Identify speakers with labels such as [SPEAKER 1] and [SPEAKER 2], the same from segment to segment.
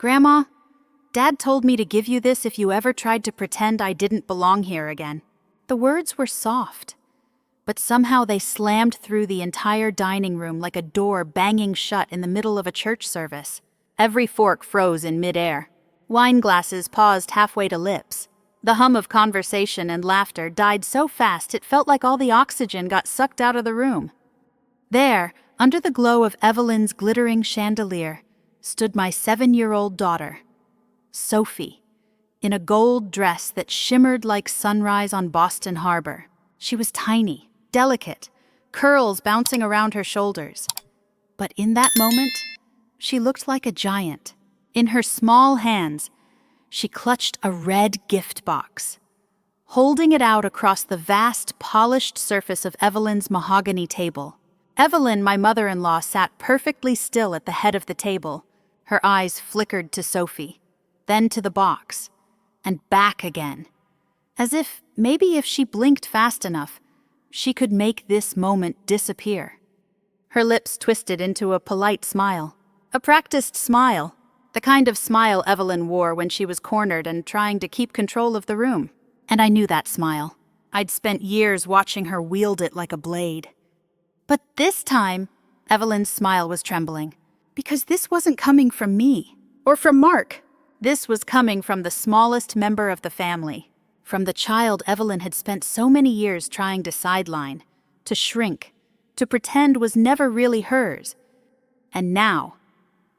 [SPEAKER 1] "Grandma, Dad told me to give you this if you ever tried to pretend I didn't belong here again." The words were soft, but somehow they slammed through the entire dining room like a door banging shut in the middle of a church service. Every fork froze in midair. Wine glasses paused halfway to lips. The hum of conversation and laughter died so fast it felt like all the oxygen got sucked out of the room. There, under the glow of Evelyn's glittering chandelier, stood my 7-year-old daughter, Sophie, in a gold dress that shimmered like sunrise on Boston Harbor. She was tiny, delicate, curls bouncing around her shoulders. But in that moment, she looked like a giant. In her small hands, she clutched a red gift box. Holding it out across the vast, polished surface of Evelyn's mahogany table, Evelyn, my mother-in-law, sat perfectly still at the head of the table. Her eyes flickered to Sophie, then to the box, and back again, as if maybe if she blinked fast enough, she could make this moment disappear. Her lips twisted into a polite smile, a practiced smile, the kind of smile Evelyn wore when she was cornered and trying to keep control of the room. And I knew that smile. I'd spent years watching her wield it like a blade. But this time, Evelyn's smile was trembling, because this wasn't coming from me, or from Mark. This was coming from the smallest member of the family, from the child Evelyn had spent so many years trying to sideline, to shrink, to pretend was never really hers. And now,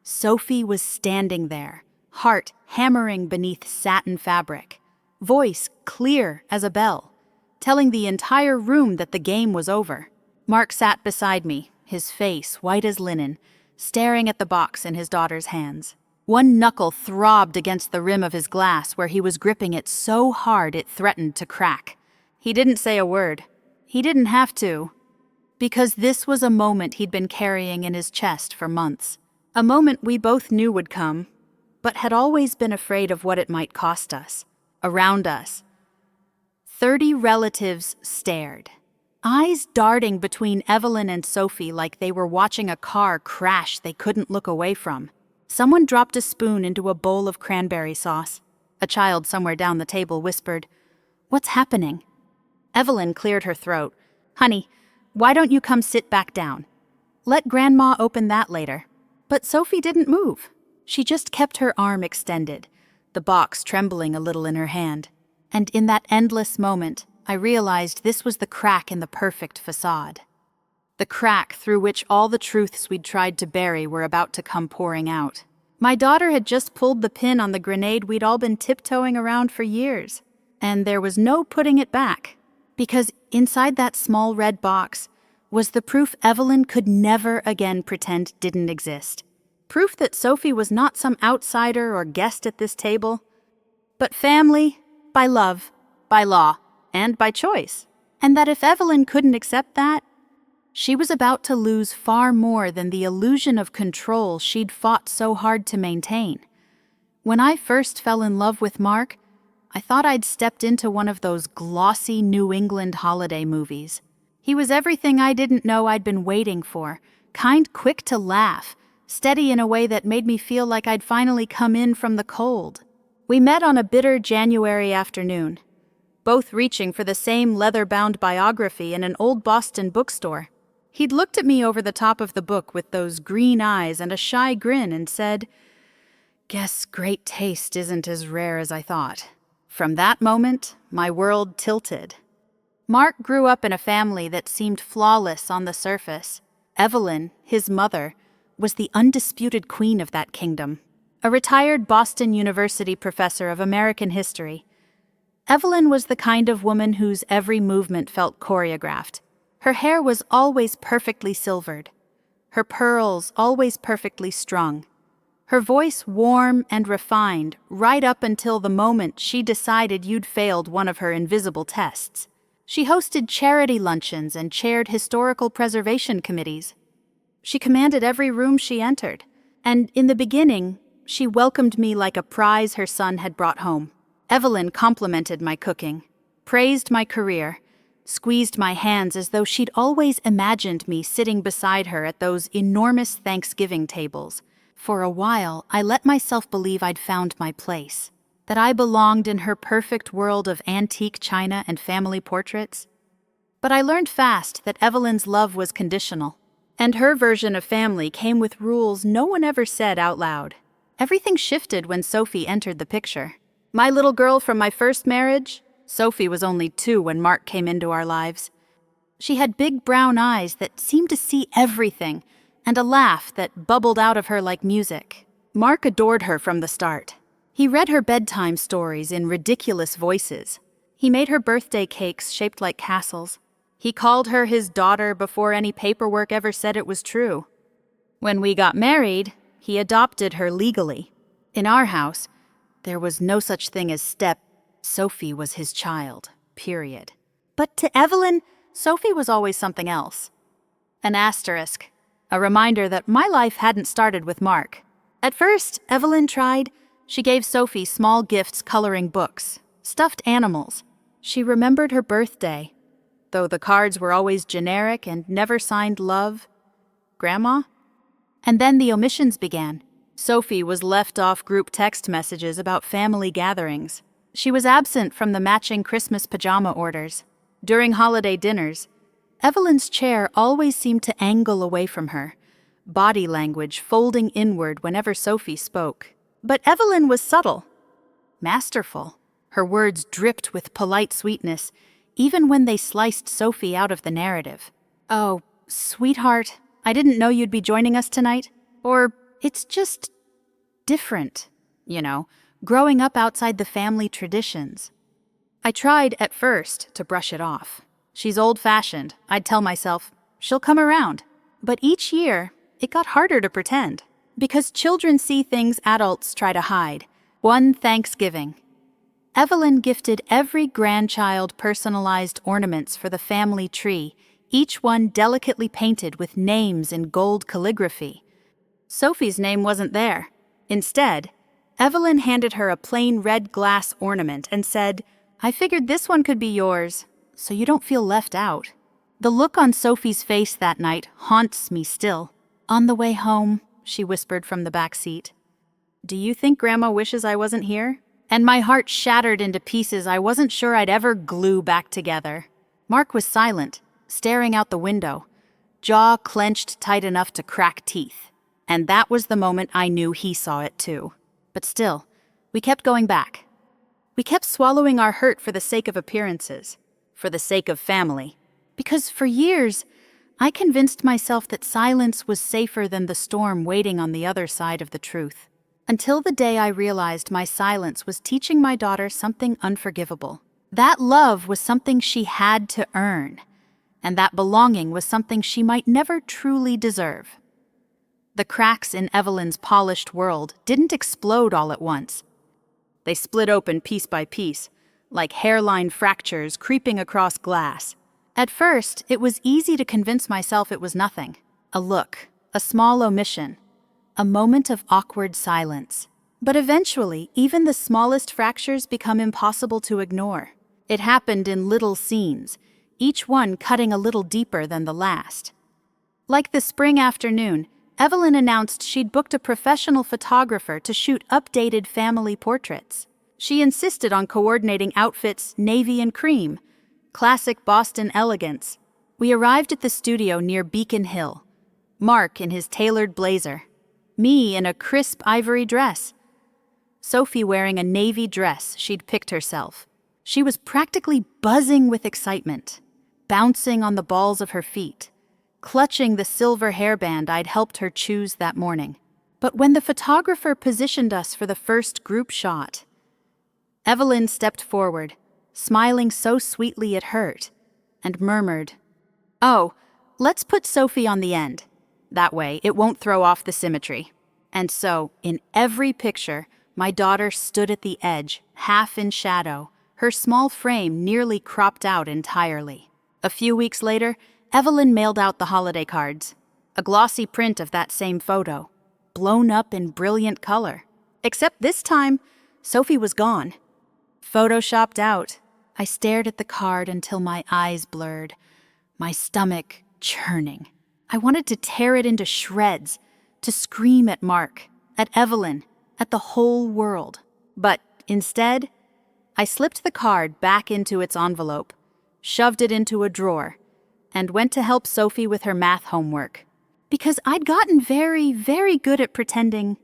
[SPEAKER 1] Sophie was standing there, heart hammering beneath satin fabric, voice clear as a bell, telling the entire room that the game was over. Mark sat beside me, his face white as linen, staring at the box in his daughter's hands. One knuckle throbbed against the rim of his glass where he was gripping it so hard it threatened to crack. He didn't say a word. He didn't have to, because this was a moment he'd been carrying in his chest for months. A moment we both knew would come, but had always been afraid of what it might cost us. Around us, 30 relatives stared, eyes darting between Evelyn and Sophie like they were watching a car crash they couldn't look away from. Someone dropped a spoon into a bowl of cranberry sauce. A child somewhere down the table whispered, "What's happening?" Evelyn cleared her throat. "Honey, why don't you come sit back down? Let Grandma open that later." But Sophie didn't move. She just kept her arm extended, the box trembling a little in her hand. And in that endless moment, I realized this was the crack in the perfect facade. The crack through which all the truths we'd tried to bury were about to come pouring out. My daughter had just pulled the pin on the grenade we'd all been tiptoeing around for years, and there was no putting it back, because inside that small red box was the proof Evelyn could never again pretend didn't exist. Proof that Sophie was not some outsider or guest at this table, but family, by love, by law, and by choice. And that if Evelyn couldn't accept that, she was about to lose far more than the illusion of control she'd fought so hard to maintain. When I first fell in love with Mark, I thought I'd stepped into one of those glossy New England holiday movies. He was everything I didn't know I'd been waiting for, kind, quick to laugh, steady in a way that made me feel like I'd finally come in from the cold. We met on a bitter January afternoon, both reaching for the same leather-bound biography in an old Boston bookstore. He'd looked at me over the top of the book with those green eyes and a shy grin and said, "Guess great taste isn't as rare as I thought." From that moment, my world tilted. Mark grew up in a family that seemed flawless on the surface. Evelyn, his mother, was the undisputed queen of that kingdom, a retired Boston University professor of American history. Evelyn was the kind of woman whose every movement felt choreographed. Her hair was always perfectly silvered, her pearls always perfectly strung, her voice warm and refined right up until the moment she decided you'd failed one of her invisible tests. She hosted charity luncheons and chaired historical preservation committees. She commanded every room she entered, and in the beginning, she welcomed me like a prize her son had brought home. Evelyn complimented my cooking, praised my career, squeezed my hands as though she'd always imagined me sitting beside her at those enormous Thanksgiving tables, For a while, I let myself believe I'd found my place, that I belonged in her perfect world of antique china and family portraits. But I learned fast that Evelyn's love was conditional, and her version of family came with rules no one ever said out loud. Everything shifted when Sophie entered the picture. My little girl from my first marriage, Sophie was only 2 when Mark came into our lives. She had big brown eyes that seemed to see everything, and a laugh that bubbled out of her like music. Mark adored her from the start. He read her bedtime stories in ridiculous voices. He made her birthday cakes shaped like castles. He called her his daughter before any paperwork ever said it was true. When we got married, he adopted her legally. In our house, there was no such thing as step. Sophie was his child, period. But to Evelyn, Sophie was always something else. An asterisk, a reminder that my life hadn't started with Mark. At first, Evelyn tried. She gave Sophie small gifts, coloring books, stuffed animals. She remembered her birthday, though the cards were always generic and never signed love. Grandma? And then the omissions began. Sophie was left off group text messages about family gatherings. She was absent from the matching Christmas pajama orders. During holiday dinners, Evelyn's chair always seemed to angle away from her, body language folding inward whenever Sophie spoke. But Evelyn was subtle, masterful. Her words dripped with polite sweetness, even when they sliced Sophie out of the narrative. "Oh, sweetheart, I didn't know you'd be joining us tonight." Or, "It's just different, growing up outside the family traditions." I tried at first to brush it off. She's old-fashioned, I'd tell myself. She'll come around. But each year, it got harder to pretend. Because children see things adults try to hide. One Thanksgiving, Evelyn gifted every grandchild personalized ornaments for the family tree, each one delicately painted with names in gold calligraphy. Sophie's name wasn't there. Instead, Evelyn handed her a plain red glass ornament and said, "I figured this one could be yours, so you don't feel left out." The look on Sophie's face that night haunts me still. "On the way home," she whispered from the back seat, "Do you think Grandma wishes I wasn't here?" And my heart shattered into pieces I wasn't sure I'd ever glue back together. Mark was silent, staring out the window, jaw clenched tight enough to crack teeth. And that was the moment I knew he saw it too. But still, we kept going back. We kept swallowing our hurt for the sake of appearances, for the sake of family. Because for years, I convinced myself that silence was safer than the storm waiting on the other side of the truth. Until the day I realized my silence was teaching my daughter something unforgivable. That love was something she had to earn, and that belonging was something she might never truly deserve. The cracks in Evelyn's polished world didn't explode all at once. They split open piece by piece, like hairline fractures creeping across glass. At first, it was easy to convince myself it was nothing. A look, a small omission, a moment of awkward silence. But eventually, even the smallest fractures become impossible to ignore. It happened in little scenes, each one cutting a little deeper than the last. Like the spring afternoon, Evelyn announced she'd booked a professional photographer to shoot updated family portraits. She insisted on coordinating outfits navy and cream, classic Boston elegance. We arrived at the studio near Beacon Hill, Mark in his tailored blazer, me in a crisp ivory dress, Sophie wearing a navy dress she'd picked herself. She was practically buzzing with excitement, bouncing on the balls of her feet, clutching the silver hairband I'd helped her choose that morning. But when the photographer positioned us for the first group shot, Evelyn stepped forward, smiling so sweetly it hurt, and murmured, "Oh, let's put Sophie on the end. That way, it won't throw off the symmetry." And so, in every picture, my daughter stood at the edge, half in shadow, her small frame nearly cropped out entirely. A few weeks later, Evelyn mailed out the holiday cards, a glossy print of that same photo, blown up in brilliant color. Except this time, Sophie was gone. Photoshopped out. I stared at the card until my eyes blurred, my stomach churning. I wanted to tear it into shreds, to scream at Mark, at Evelyn, at the whole world. But instead, I slipped the card back into its envelope, shoved it into a drawer, and went to help Sophie with her math homework. Because I'd gotten very, very good at pretending.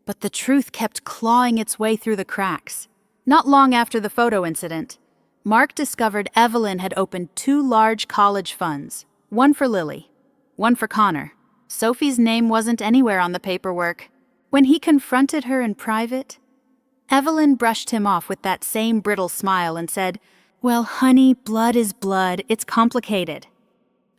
[SPEAKER 1] But the truth kept clawing its way through the cracks. Not long after the photo incident, Mark discovered Evelyn had opened 2 large college funds, one for Lily, one for Connor. Sophie's name wasn't anywhere on the paperwork. When he confronted her in private, Evelyn brushed him off with that same brittle smile and said, "Well, honey, blood is blood. It's complicated."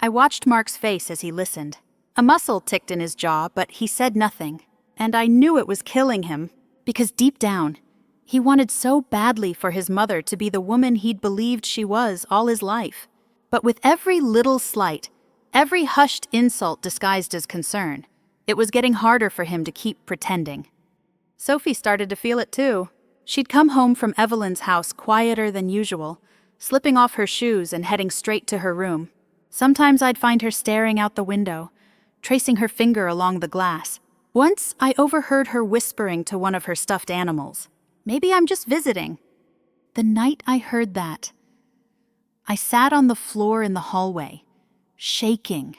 [SPEAKER 1] I watched Mark's face as he listened. A muscle ticked in his jaw, but he said nothing. And I knew it was killing him, because deep down, he wanted so badly for his mother to be the woman he'd believed she was all his life. But with every little slight, every hushed insult disguised as concern, it was getting harder for him to keep pretending. Sophie started to feel it too. She'd come home from Evelyn's house quieter than usual, slipping off her shoes and heading straight to her room. Sometimes I'd find her staring out the window, tracing her finger along the glass. Once I overheard her whispering to one of her stuffed animals, "Maybe I'm just visiting." The night I heard that, I sat on the floor in the hallway, shaking,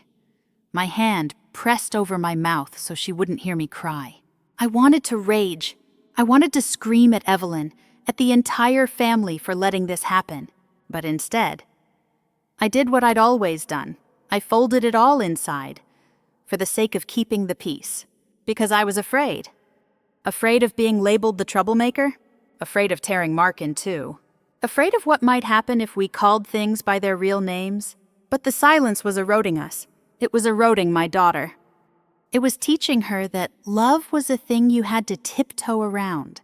[SPEAKER 1] my hand pressed over my mouth so she wouldn't hear me cry. I wanted to rage. I wanted to scream at Evelyn, at the entire family for letting this happen. But instead, I did what I'd always done. I folded it all inside, for the sake of keeping the peace. Because I was afraid. Afraid of being labeled the troublemaker. Afraid of tearing Mark in two. Afraid of what might happen if we called things by their real names. But the silence was eroding us. It was eroding my daughter. It was teaching her that love was a thing you had to tiptoe around.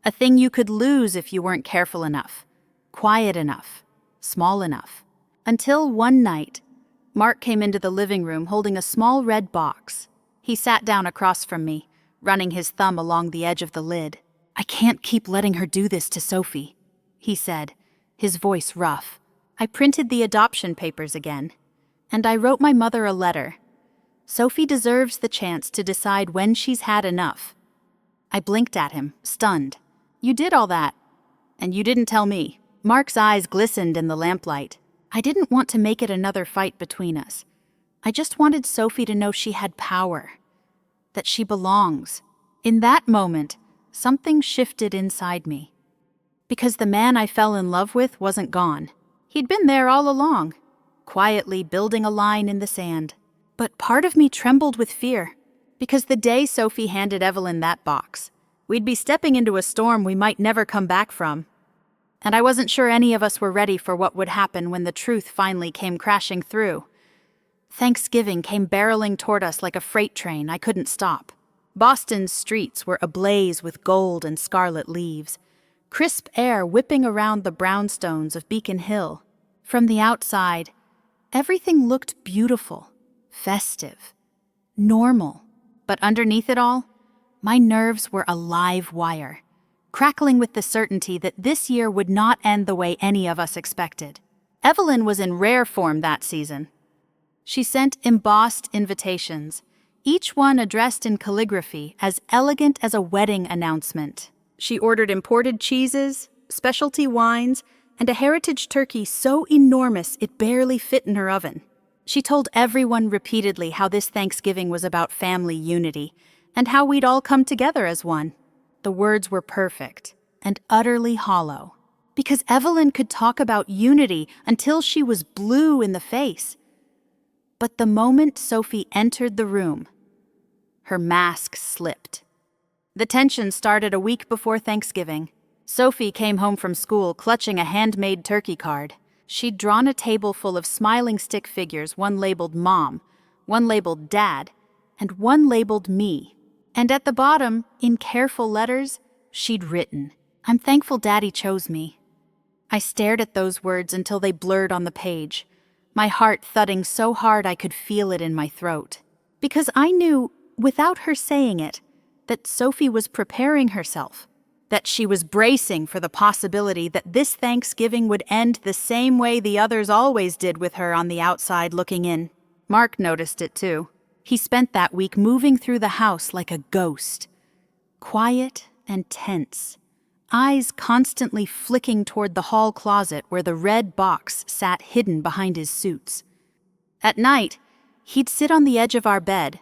[SPEAKER 1] A thing you could lose if you weren't careful enough, quiet enough, small enough. Until one night, Mark came into the living room holding a small red box. He sat down across from me, running his thumb along the edge of the lid. "I can't keep letting her do this to Sophie," he said, his voice rough. I printed the adoption papers again, and I wrote my mother a letter. Sophie deserves the chance to decide when she's had enough. I blinked at him, stunned. "You did all that, and you didn't tell me." Mark's eyes glistened in the lamplight. I didn't want to make it another fight between us. I just wanted Sophie to know she had power, that she belongs. In that moment, something shifted inside me. Because the man I fell in love with wasn't gone. He'd been there all along, quietly building a line in the sand. But part of me trembled with fear, because the day Sophie handed Evelyn that box, we'd be stepping into a storm we might never come back from. And I wasn't sure any of us were ready for what would happen when the truth finally came crashing through. Thanksgiving came barreling toward us like a freight train I couldn't stop. Boston's streets were ablaze with gold and scarlet leaves, crisp air whipping around the brownstones of Beacon Hill. From the outside, everything looked beautiful, festive, normal. But underneath it all, my nerves were a live wire, crackling with the certainty that this year would not end the way any of us expected. Evelyn was in rare form that season. She sent embossed invitations, each one addressed in calligraphy as elegant as a wedding announcement. She ordered imported cheeses, specialty wines, and a heritage turkey so enormous it barely fit in her oven. She told everyone repeatedly how this Thanksgiving was about family unity, and how we'd all come together as one. The words were perfect and utterly hollow, because Evelyn could talk about unity until she was blue in the face. But the moment Sophie entered the room, her mask slipped. The tension started a week before Thanksgiving. Sophie came home from school clutching a handmade turkey card. She'd drawn a table full of smiling stick figures, one labeled Mom, one labeled Dad, and one labeled Me. And at the bottom, in careful letters, she'd written, "I'm thankful Daddy chose me." I stared at those words until they blurred on the page, my heart thudding so hard I could feel it in my throat. Because I knew, without her saying it, that Sophie was preparing herself, that she was bracing for the possibility that this Thanksgiving would end the same way the others always did with her on the outside looking in. Mark noticed it too. He spent that week moving through the house like a ghost, quiet and tense, eyes constantly flicking toward the hall closet where the red box sat hidden behind his suits. At night, he'd sit on the edge of our bed,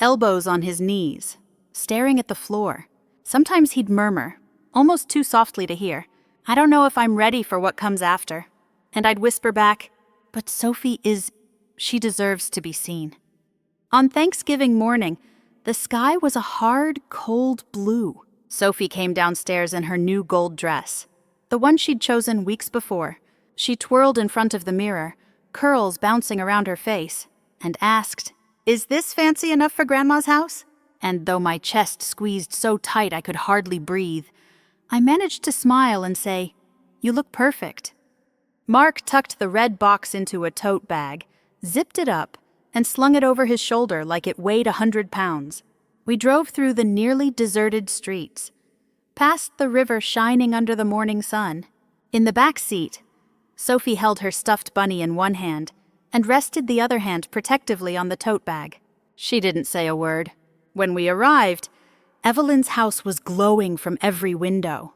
[SPEAKER 1] elbows on his knees, staring at the floor. Sometimes he'd murmur, almost too softly to hear, "I don't know if I'm ready for what comes after." And I'd whisper back, "But Sophie she deserves to be seen." On Thanksgiving morning, the sky was a hard, cold blue. Sophie came downstairs in her new gold dress, the one she'd chosen weeks before. She twirled in front of the mirror, curls bouncing around her face, and asked, "Is this fancy enough for Grandma's house?" And though my chest squeezed so tight I could hardly breathe, I managed to smile and say, "You look perfect." Mark tucked the red box into a tote bag, zipped it up, and slung it over his shoulder like it weighed 100 pounds. We drove through the nearly deserted streets, past the river shining under the morning sun. In the back seat, Sophie held her stuffed bunny in one hand and rested the other hand protectively on the tote bag. She didn't say a word. When we arrived, Evelyn's house was glowing from every window.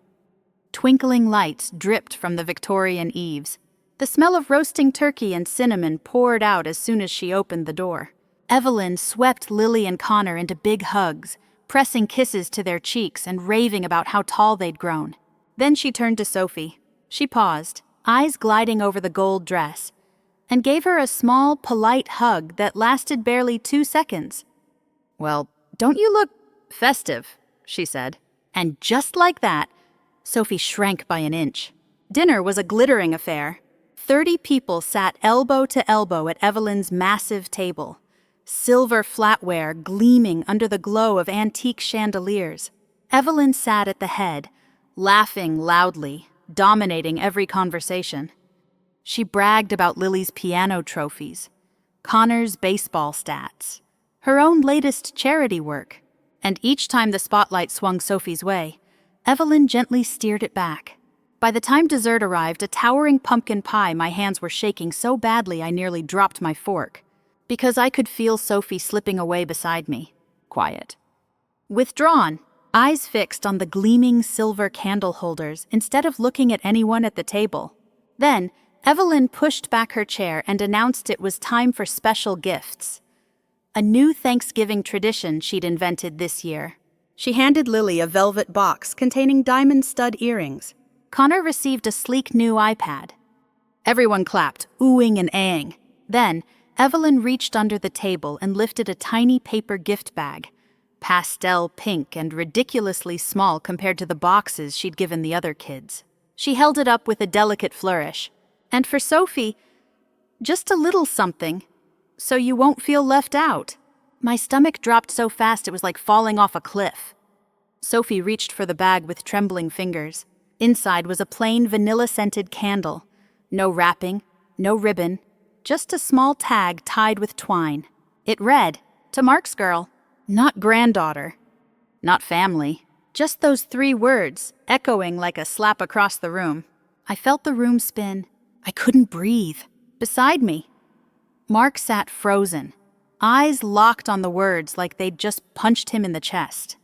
[SPEAKER 1] Twinkling lights dripped from the Victorian eaves. The smell of roasting turkey and cinnamon poured out as soon as she opened the door. Evelyn swept Lily and Connor into big hugs, pressing kisses to their cheeks and raving about how tall they'd grown. Then she turned to Sophie. She paused, eyes gliding over the gold dress, and gave her a small, polite hug that lasted barely 2 seconds. "Well, don't you look festive?" she said. And just like that, Sophie shrank by an inch. Dinner was a glittering affair. 30 people sat elbow to elbow at Evelyn's massive table, silver flatware gleaming under the glow of antique chandeliers. Evelyn sat at the head, laughing loudly, dominating every conversation. She bragged about Lily's piano trophies, Connor's baseball stats, her own latest charity work, and each time the spotlight swung Sophie's way, Evelyn gently steered it back. By the time dessert arrived, a towering pumpkin pie, my hands were shaking so badly I nearly dropped my fork, because I could feel Sophie slipping away beside me, quiet. Withdrawn, eyes fixed on the gleaming silver candle holders instead of looking at anyone at the table. Then, Evelyn pushed back her chair and announced it was time for special gifts. A new Thanksgiving tradition she'd invented this year. She handed Lily a velvet box containing diamond stud earrings. Connor received a sleek new iPad. Everyone clapped, oohing and ahhing. Then, Evelyn reached under the table and lifted a tiny paper gift bag, pastel pink and ridiculously small compared to the boxes she'd given the other kids. She held it up with a delicate flourish. And for Sophie, just a little something, so you won't feel left out. My stomach dropped so fast it was like falling off a cliff. Sophie reached for the bag with trembling fingers. Inside was a plain vanilla-scented candle. No wrapping, no ribbon, just a small tag tied with twine. It read, "To Mark's girl, not granddaughter, not family." Just those 3 words, echoing like a slap across the room. I felt the room spin. I couldn't breathe. Beside me, Mark sat frozen, eyes locked on the words like they'd just punched him in the chest.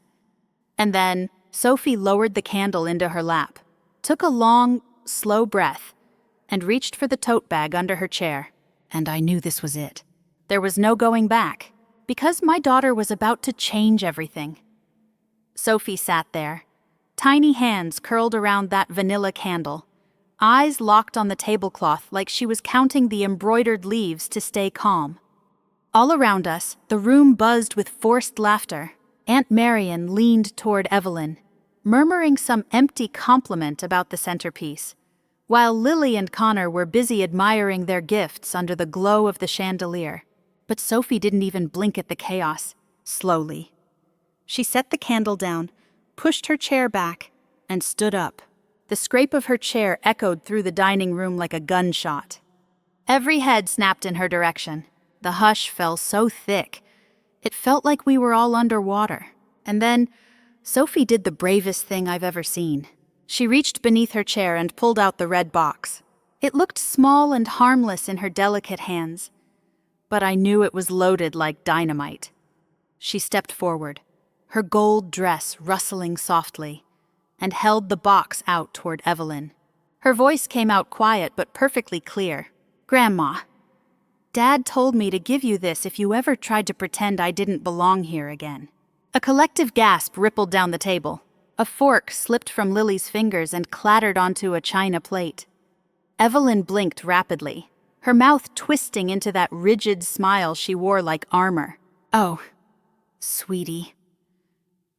[SPEAKER 1] And then Sophie lowered the candle into her lap, took a long, slow breath, and reached for the tote bag under her chair. And I knew this was it. There was no going back, because my daughter was about to change everything. Sophie sat there, tiny hands curled around that vanilla candle, eyes locked on the tablecloth like she was counting the embroidered leaves to stay calm. All around us, the room buzzed with forced laughter. Aunt Marian leaned toward Evelyn, murmuring some empty compliment about the centerpiece, while Lily and Connor were busy admiring their gifts under the glow of the chandelier. But Sophie didn't even blink at the chaos. Slowly, she set the candle down, pushed her chair back, and stood up. The scrape of her chair echoed through the dining room like a gunshot. Every head snapped in her direction. The hush fell so thick, it felt like we were all underwater. And then, Sophie did the bravest thing I've ever seen. She reached beneath her chair and pulled out the red box. It looked small and harmless in her delicate hands, but I knew it was loaded like dynamite. She stepped forward, her gold dress rustling softly, and held the box out toward Evelyn. Her voice came out quiet but perfectly clear. "Grandma, Dad told me to give you this if you ever tried to pretend I didn't belong here again." A collective gasp rippled down the table. A fork slipped from Lily's fingers and clattered onto a china plate. Evelyn blinked rapidly, her mouth twisting into that rigid smile she wore like armor. "Oh, sweetie.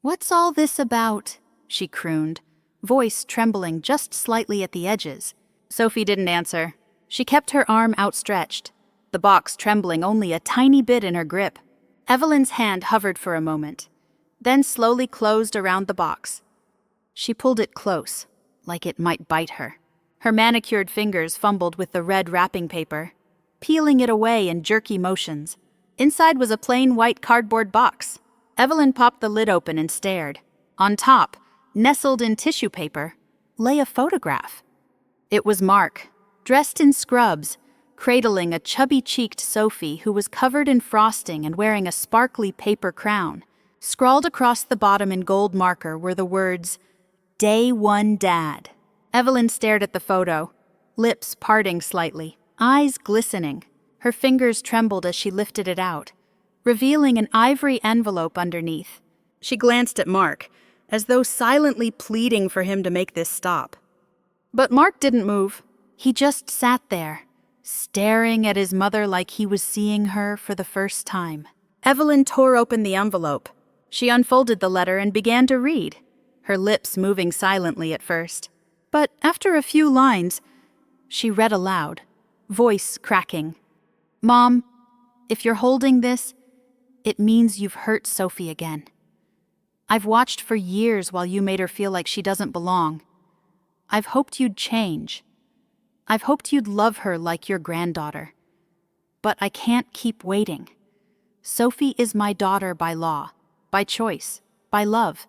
[SPEAKER 1] What's all this about?" she crooned, voice trembling just slightly at the edges. Sophie didn't answer. She kept her arm outstretched, the box trembling only a tiny bit in her grip. Evelyn's hand hovered for a moment, then slowly closed around the box. She pulled it close, like it might bite her. Her manicured fingers fumbled with the red wrapping paper, peeling it away in jerky motions. Inside was a plain white cardboard box. Evelyn popped the lid open and stared. On top, nestled in tissue paper, lay a photograph. It was Mark, dressed in scrubs, cradling a chubby-cheeked Sophie who was covered in frosting and wearing a sparkly paper crown. Scrawled across the bottom in gold marker were the words, "Day 1 Dad." Evelyn stared at the photo, lips parting slightly, eyes glistening. Her fingers trembled as she lifted it out, revealing an ivory envelope underneath. She glanced at Mark, as though silently pleading for him to make this stop. But Mark didn't move. He just sat there, staring at his mother like he was seeing her for the first time. Evelyn tore open the envelope. She unfolded the letter and began to read, her lips moving silently at first. But after a few lines, she read aloud, voice cracking. "Mom, if you're holding this, it means you've hurt Sophie again. I've watched for years while you made her feel like she doesn't belong. I've hoped you'd change. I've hoped you'd love her like your granddaughter. But I can't keep waiting. Sophie is my daughter by law, by choice, by love.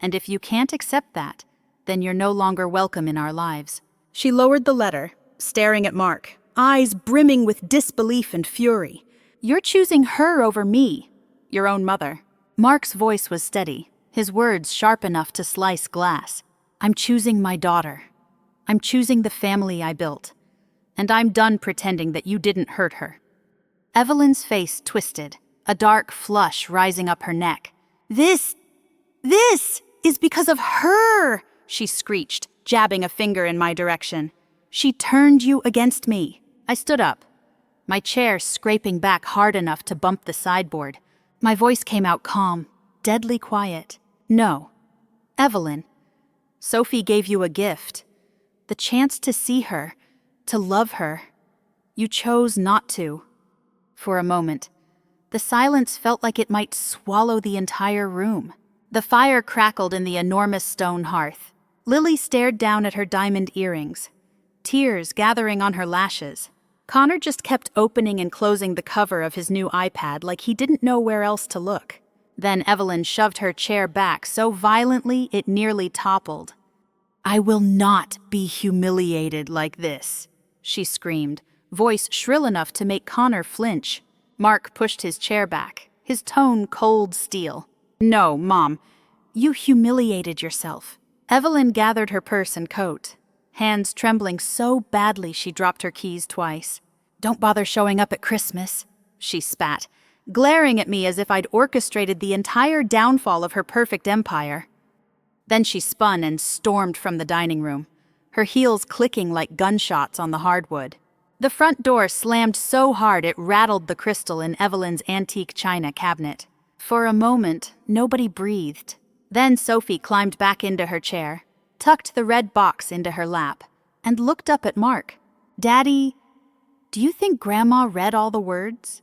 [SPEAKER 1] And if you can't accept that, then you're no longer welcome in our lives." She lowered the letter, staring at Mark, eyes brimming with disbelief and fury. "You're choosing her over me, your own mother." Mark's voice was steady, his words sharp enough to slice glass. "I'm choosing my daughter. I'm choosing the family I built. And I'm done pretending that you didn't hurt her." Evelyn's face twisted, a dark flush rising up her neck. This is because of her," she screeched, jabbing a finger in my direction. "She turned you against me." I stood up, my chair scraping back hard enough to bump the sideboard. My voice came out calm, deadly quiet. "No, Evelyn, Sophie gave you a gift, the chance to see her, to love her. You chose not to." For a moment, the silence felt like it might swallow the entire room. The fire crackled in the enormous stone hearth. Lily stared down at her diamond earrings, tears gathering on her lashes. Connor just kept opening and closing the cover of his new iPad like he didn't know where else to look. Then Evelyn shoved her chair back so violently it nearly toppled. "I will not be humiliated like this," she screamed, voice shrill enough to make Connor flinch. Mark pushed his chair back, his tone cold steel. "No, Mom, you humiliated yourself." Evelyn gathered her purse and coat, hands trembling so badly she dropped her keys twice. "Don't bother showing up at Christmas," she spat, glaring at me as if I'd orchestrated the entire downfall of her perfect empire. Then she spun and stormed from the dining room, her heels clicking like gunshots on the hardwood. The front door slammed so hard it rattled the crystal in Evelyn's antique china cabinet. For a moment, nobody breathed. Then Sophie climbed back into her chair, tucked the red box into her lap, and looked up at Mark. "Daddy, do you think Grandma read all the words?"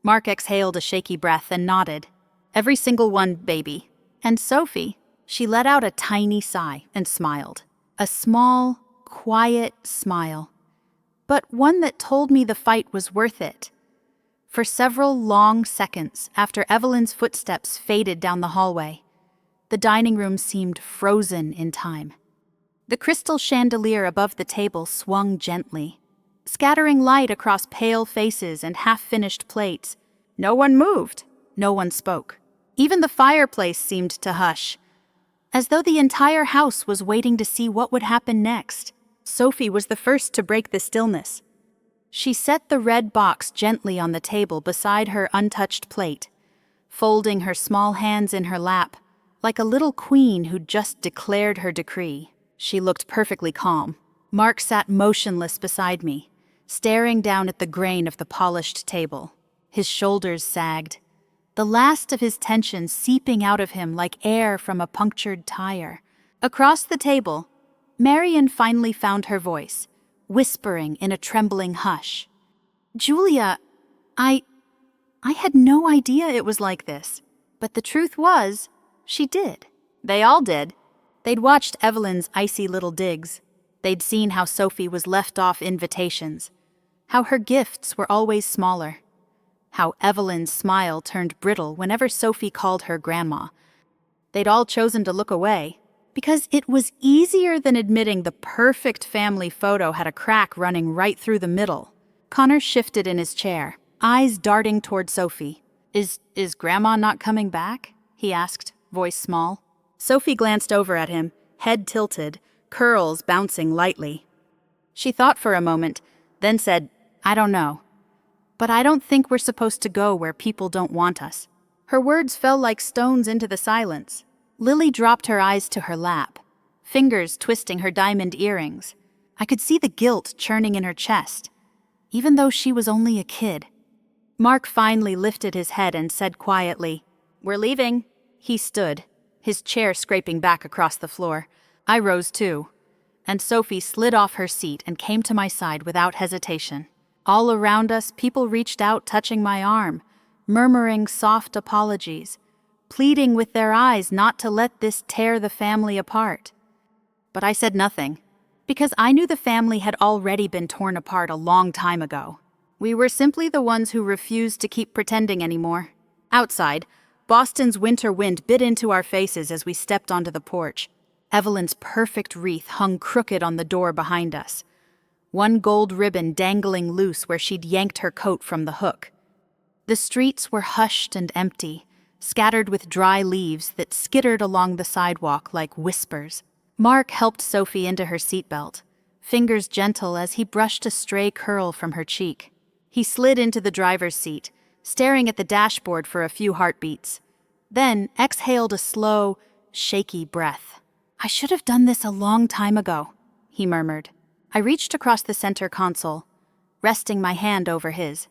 [SPEAKER 1] Mark exhaled a shaky breath and nodded. "Every single one, baby." And Sophie, she let out a tiny sigh and smiled. A small, quiet smile. But one that told me the fight was worth it. For several long seconds after Evelyn's footsteps faded down the hallway, the dining room seemed frozen in time. The crystal chandelier above the table swung gently, scattering light across pale faces and half-finished plates. No one moved, no one spoke. Even the fireplace seemed to hush, as though the entire house was waiting to see what would happen next. Sophie was the first to break the stillness. She set the red box gently on the table beside her untouched plate, folding her small hands in her lap, like a little queen who'd just declared her decree. She looked perfectly calm. Mark sat motionless beside me, staring down at the grain of the polished table. His shoulders sagged, the last of his tension seeping out of him like air from a punctured tire. Across the table, Marian finally found her voice, whispering in a trembling hush. "Julia, I had no idea it was like this. But the truth was, she did." They all did. They'd watched Evelyn's icy little digs. They'd seen how Sophie was left off invitations, how her gifts were always smaller, how Evelyn's smile turned brittle whenever Sophie called her grandma. They'd all chosen to look away, because it was easier than admitting the perfect family photo had a crack running right through the middle. Connor shifted in his chair, eyes darting toward Sophie. Is Grandma not coming back?" he asked, voice small. Sophie glanced over at him, head tilted, curls bouncing lightly. She thought for a moment, then said, "I don't know. But I don't think we're supposed to go where people don't want us." Her words fell like stones into the silence. Lily dropped her eyes to her lap, fingers twisting her diamond earrings. I could see the guilt churning in her chest, even though she was only a kid. Mark finally lifted his head and said quietly, "We're leaving." He stood, his chair scraping back across the floor. I rose too, and Sophie slid off her seat and came to my side without hesitation. All around us, people reached out, touching my arm, murmuring soft apologies, pleading with their eyes not to let this tear the family apart. But I said nothing, because I knew the family had already been torn apart a long time ago. We were simply the ones who refused to keep pretending anymore. Outside, Boston's winter wind bit into our faces as we stepped onto the porch. Evelyn's perfect wreath hung crooked on the door behind us, one gold ribbon dangling loose where she'd yanked her coat from the hook. The streets were hushed and empty, scattered with dry leaves that skittered along the sidewalk like whispers. Mark helped Sophie into her seatbelt, fingers gentle as he brushed a stray curl from her cheek. He slid into the driver's seat, staring at the dashboard for a few heartbeats, then exhaled a slow, shaky breath. "I should have done this a long time ago," he murmured. I reached across the center console, resting my hand over his.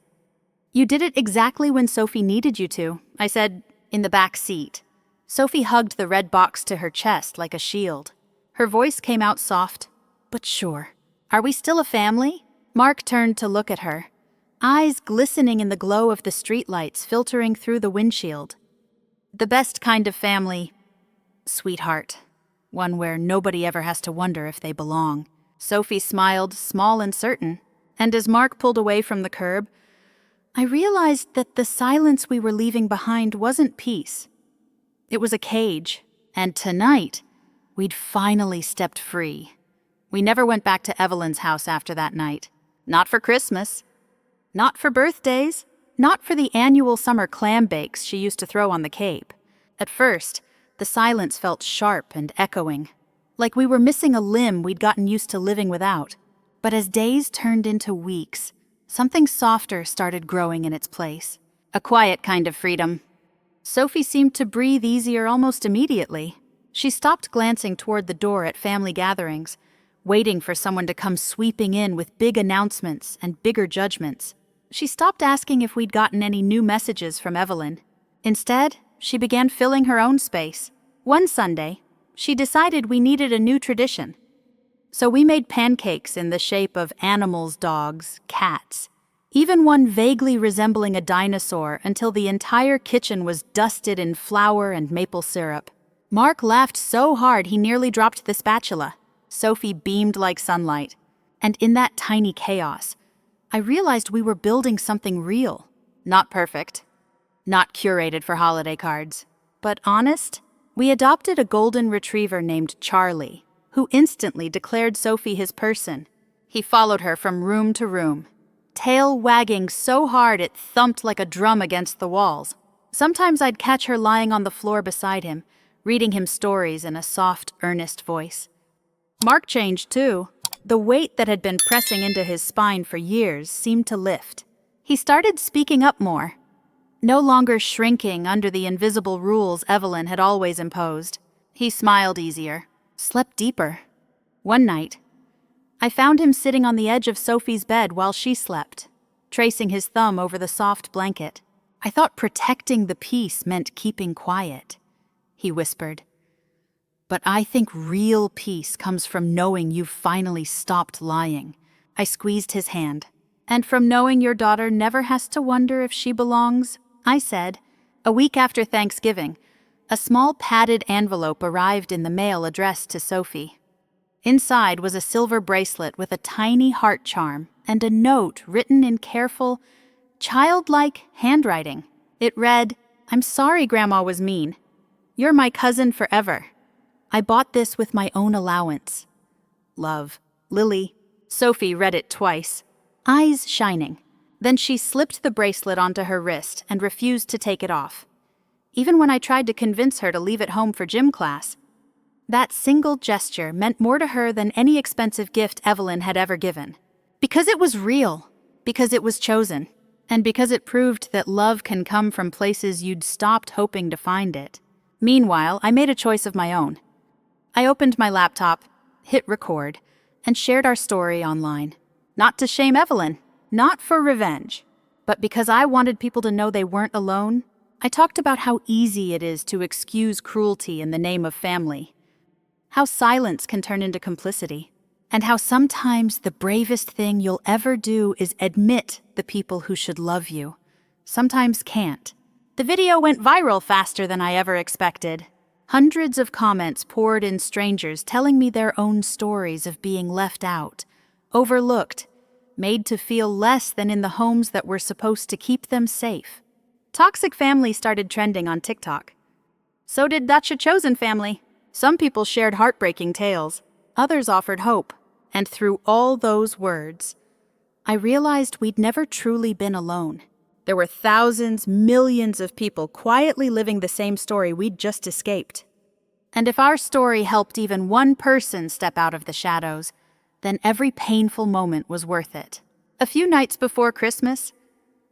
[SPEAKER 1] "You did it exactly when Sophie needed you to," I said, in the back seat. Sophie hugged the red box to her chest like a shield. Her voice came out soft, but sure. "Are we still a family?" Mark turned to look at her, eyes glistening in the glow of the streetlights filtering through the windshield. "The best kind of family, sweetheart. One where nobody ever has to wonder if they belong." Sophie smiled, small and certain, and as Mark pulled away from the curb, I realized that the silence we were leaving behind wasn't peace. It was a cage, and tonight, we'd finally stepped free. We never went back to Evelyn's house after that night. Not for Christmas. Not for birthdays. Not for the annual summer clam bakes she used to throw on the Cape. At first, the silence felt sharp and echoing, like we were missing a limb we'd gotten used to living without. But as days turned into weeks, something softer started growing in its place. A quiet kind of freedom. Sophie seemed to breathe easier almost immediately. She stopped glancing toward the door at family gatherings, waiting for someone to come sweeping in with big announcements and bigger judgments. She stopped asking if we'd gotten any new messages from Evelyn. Instead, she began filling her own space. One Sunday, she decided we needed a new tradition. So we made pancakes in the shape of animals, dogs, cats, even one vaguely resembling a dinosaur until the entire kitchen was dusted in flour and maple syrup. Mark laughed so hard he nearly dropped the spatula. Sophie beamed like sunlight. And in that tiny chaos, I realized we were building something real. Not perfect. Not curated for holiday cards. But honest. We adopted a golden retriever named Charlie, who instantly declared Sophie his person. He followed her from room to room, tail wagging so hard it thumped like a drum against the walls. Sometimes I'd catch her lying on the floor beside him, reading him stories in a soft, earnest voice. Mark changed too. The weight that had been pressing into his spine for years seemed to lift. He started speaking up more, no longer shrinking under the invisible rules Evelyn had always imposed. He smiled easier, slept deeper. One night, I found him sitting on the edge of Sophie's bed while she slept, tracing his thumb over the soft blanket. I thought protecting the peace meant keeping quiet, he whispered. But I think real peace comes from knowing you've finally stopped lying. I squeezed his hand. And from knowing your daughter never has to wonder if she belongs, I said. A week after Thanksgiving, a small padded envelope arrived in the mail addressed to Sophie. Inside was a silver bracelet with a tiny heart charm and a note written in careful, childlike handwriting. It read, "I'm sorry Grandma was mean. You're my cousin forever. I bought this with my own allowance. Love, Lily." Sophie read it twice, eyes shining. Then she slipped the bracelet onto her wrist and refused to take it off. Even when I tried to convince her to leave it home for gym class, that single gesture meant more to her than any expensive gift Evelyn had ever given. Because it was real, because it was chosen, and because it proved that love can come from places you'd stopped hoping to find it. Meanwhile, I made a choice of my own. I opened my laptop, hit record, and shared our story online. Not to shame Evelyn, not for revenge, but because I wanted people to know they weren't alone. I talked about how easy it is to excuse cruelty in the name of family, how silence can turn into complicity, and how sometimes the bravest thing you'll ever do is admit the people who should love you sometimes can't. The video went viral faster than I ever expected. Hundreds of comments poured in, strangers telling me their own stories of being left out, overlooked, made to feel less than in the homes that were supposed to keep them safe. Toxic family started trending on TikTok. So did That's Your Chosen Family. Some people shared heartbreaking tales, others offered hope. And through all those words, I realized we'd never truly been alone. There were thousands, millions of people quietly living the same story we'd just escaped. And if our story helped even one person step out of the shadows, then every painful moment was worth it. A few nights before Christmas,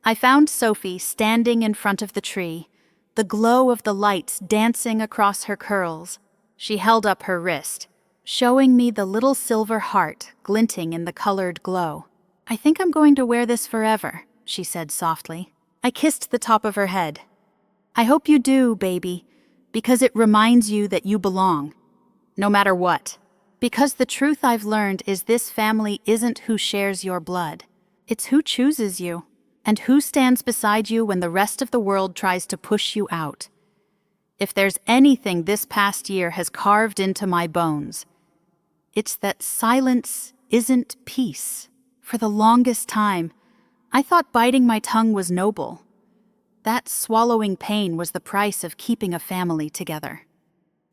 [SPEAKER 1] I found Sophie standing in front of the tree, the glow of the lights dancing across her curls. She held up her wrist, showing me the little silver heart glinting in the colored glow. "I think I'm going to wear this forever," she said softly. I kissed the top of her head. "I hope you do, baby, because it reminds you that you belong, no matter what. Because the truth I've learned is this family isn't who shares your blood. It's who chooses you, and who stands beside you when the rest of the world tries to push you out. If there's anything this past year has carved into my bones, it's that silence isn't peace. For the longest time, I thought biting my tongue was noble. That swallowing pain was the price of keeping a family together.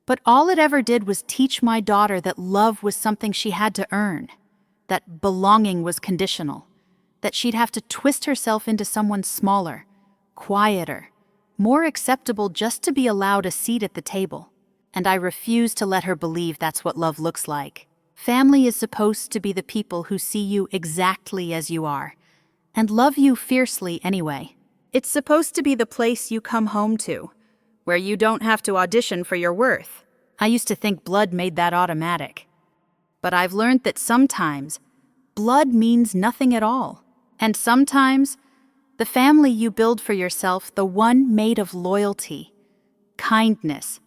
[SPEAKER 1] But all it ever did was teach my daughter that love was something she had to earn, that belonging was conditional, that she'd have to twist herself into someone smaller, quieter, more acceptable just to be allowed a seat at the table. And I refused to let her believe that's what love looks like. Family is supposed to be the people who see you exactly as you are, and love you fiercely anyway. It's supposed to be the place you come home to, where you don't have to audition for your worth. I used to think blood made that automatic. But I've learned that sometimes blood means nothing at all. And sometimes the family you build for yourself, the one made of loyalty, kindness,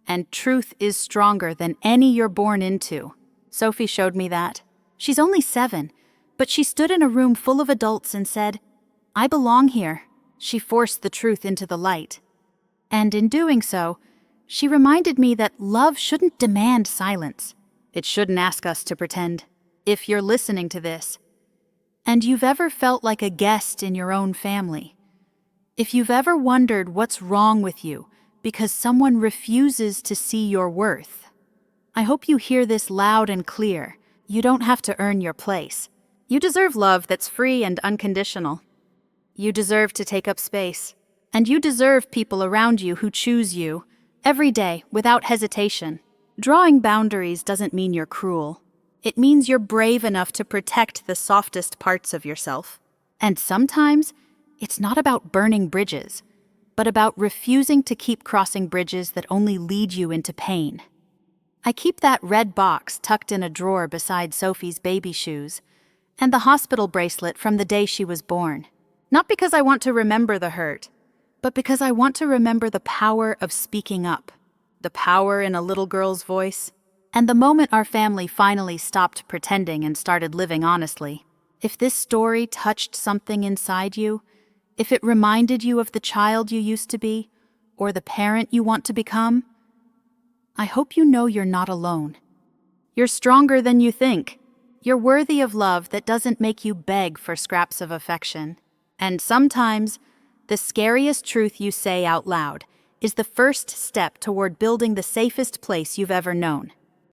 [SPEAKER 1] and truth, is stronger than any you're born into. Sophie showed me that. She's only 7, but she stood in a room full of adults and said, "I belong here." She forced the truth into the light. And in doing so, she reminded me that love shouldn't demand silence. It shouldn't ask us to pretend. If you're listening to this, and you've ever felt like a guest in your own family, if you've ever wondered what's wrong with you because someone refuses to see your worth, I hope you hear this loud and clear. You don't have to earn your place. You deserve love that's free and unconditional. You deserve to take up space, And you deserve people around you who choose you, every day, without hesitation. Drawing boundaries doesn't mean you're cruel. It means you're brave enough to protect the softest parts of yourself. And sometimes, it's not about burning bridges, but about refusing to keep crossing bridges that only lead you into pain. I keep that red box tucked in a drawer beside Sophie's baby shoes, and the hospital bracelet from the day she was born. Not because I want to remember the hurt, but because I want to remember the power of speaking up, the power in a little girl's voice, and the moment our family finally stopped pretending and started living honestly. If this story touched something inside you, if it reminded you of the child you used to be, or the parent you want to become, I hope you know you're not alone. You're stronger than you think. You're worthy of love that doesn't make you beg for scraps of affection. And sometimes, the scariest truth you say out loud is the first step toward building the safest place you've ever known.